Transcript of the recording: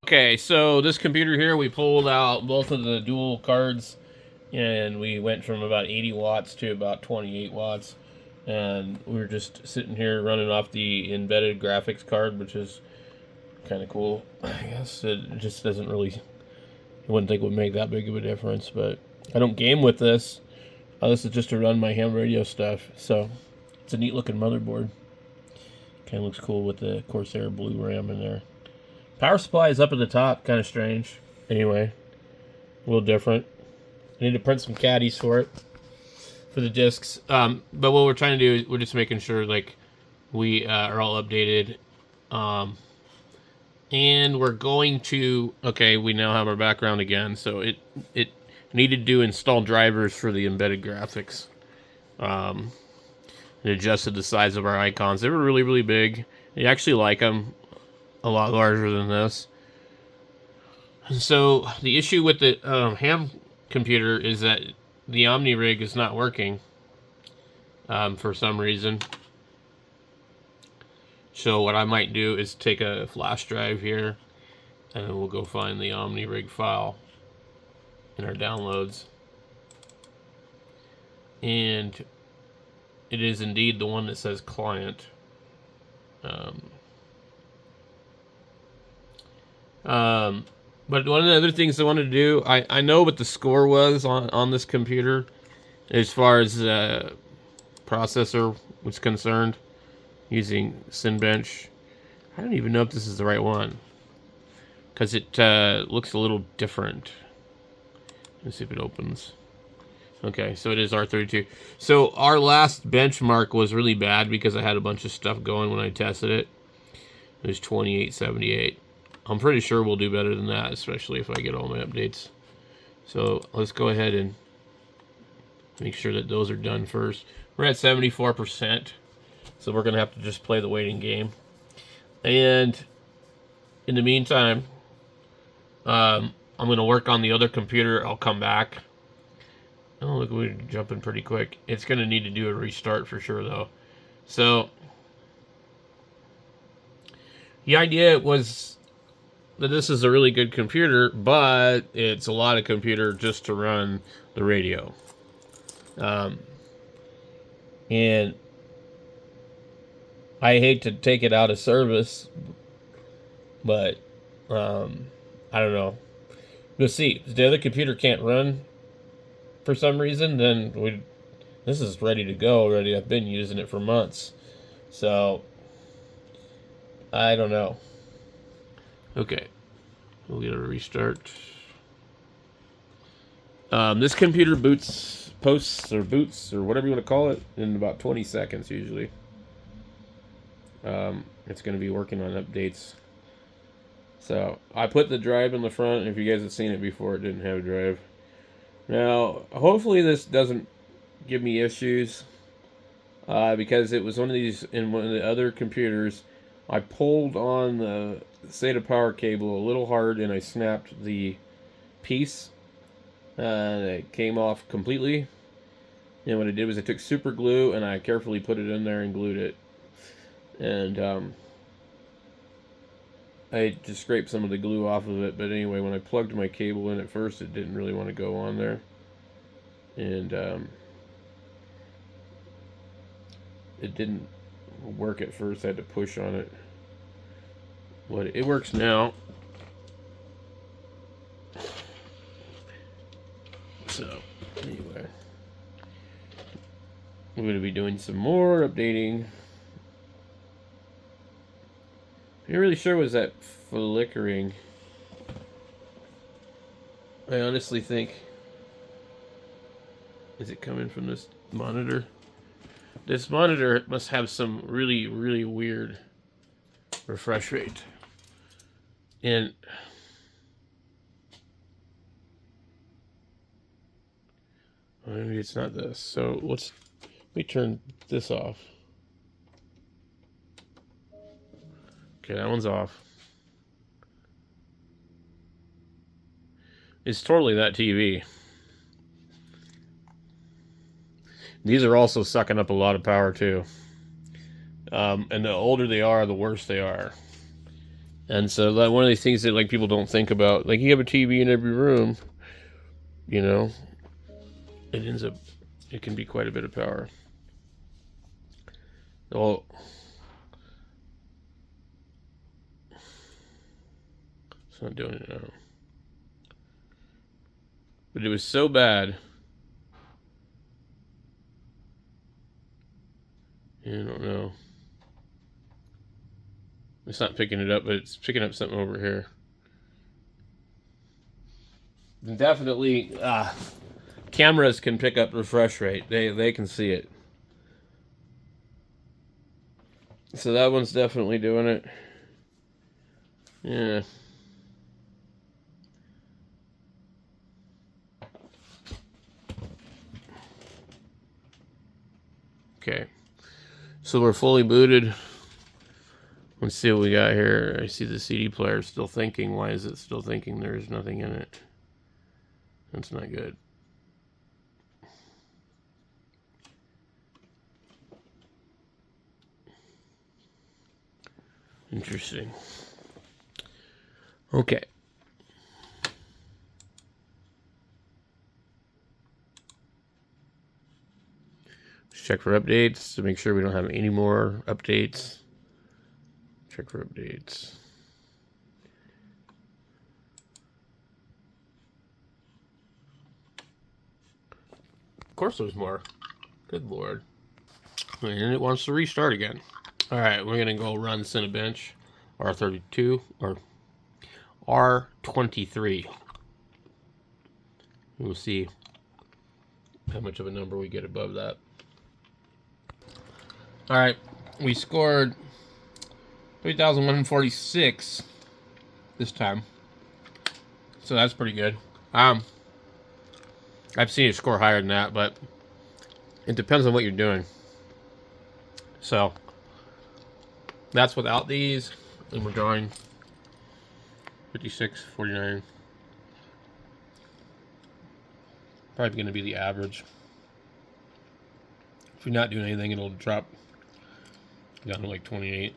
Okay, so this computer here, we pulled out both of the dual cards, and we went from about 80 watts to about 28 watts. And we were just sitting here running off the embedded graphics card, which is kind of cool. I guess it just doesn't really, you wouldn't think it would make that big of a difference, but I don't game with this. This is just to run my ham radio stuff, so it's a neat looking motherboard. Kind of looks cool with the Corsair blue RAM in there. Power supply is up at the top, kind of strange. Anyway, a little different. I need to print some caddies for it, for the discs. But what we're trying to do is we're just making sure like we are all updated. And we're going to, okay, we now have our background again. So it needed to install drivers for the embedded graphics. It adjusted the size of our icons. They were really, really big. I actually like them a lot larger than this. And so the issue with the ham computer is that the OmniRig is not working for some reason. So what I might do is take a flash drive here, and we'll go find the OmniRig file in our downloads. And it is indeed the one that says client. But one of the other things I wanted to do, I know what the score was on this computer as far as processor was concerned, using Cinebench. I don't even know if this is the right one, because it looks a little different. Let's see if it opens. Okay, so it is R32. So our last benchmark was really bad because I had a bunch of stuff going when I tested it. It was 2878. I'm pretty sure we'll do better than that, especially if I get all my updates. So let's go ahead and make sure that those are done first. We're at 74%, so we're going to have to just play the waiting game. And in the meantime, I'm going to work on the other computer. I'll come back. Oh, look, we're jumping pretty quick. It's going to need to do a restart for sure, though. So the idea was that this is a really good computer, but it's a lot of computer just to run the radio. And I hate to take it out of service, but I don't know. We'll see. If the other computer can't run for some reason, then this is ready to go already. I've been using it for months. So I don't know. Okay, we'll get a restart. This computer posts or boots or whatever you want to call it in about 20 seconds usually. It's going to be working on updates. So I put the drive in the front, and if you guys have seen it before, it didn't have a drive. Now, hopefully this doesn't give me issues, because it was one of these in one of the other computers. I pulled on the SATA power cable a little hard, and I snapped the piece, and it came off completely. And what I did was I took super glue, and I carefully put it in there and glued it. And I just scraped some of the glue off of it. But anyway, when I plugged my cable in at first, it didn't really want to go on there. And it didn't work at first. I had to push on it. But it works now. So anyway, I'm going to be doing some more updating. I'm not really sure was that flickering. I honestly think, is it coming from this monitor? This monitor must have some really, really weird refresh rate. And maybe it's not this. So let me turn this off. Okay, that one's off. It's totally that TV. These are also sucking up a lot of power too. And the older they are, the worse they are. And so like, one of these things that like people don't think about, like you have a TV in every room, you know, it can be quite a bit of power. Oh, it's not doing it now. But it was so bad. I don't know. It's not picking it up, but it's picking up something over here. And definitely, cameras can pick up refresh rate. They can see it. So that one's definitely doing it. Yeah. Okay. So we're fully booted. Let's see what we got here. I see the CD player still thinking. Why is it still thinking there's nothing in it? That's not good. Interesting. Okay. Let's check for updates to make sure we don't have any more updates. Check for updates. Of course there's more. Good lord. And it wants to restart again. Alright, we're going to go run Cinebench R32 or R23. We'll see how much of a number we get above that. Alright, we scored 3,146 this time. So that's pretty good. I've seen it score higher than that, but it depends on what you're doing. So that's without these, and we're drawing 56, 49. Probably going to be the average. If you're not doing anything, it'll drop down to like 28.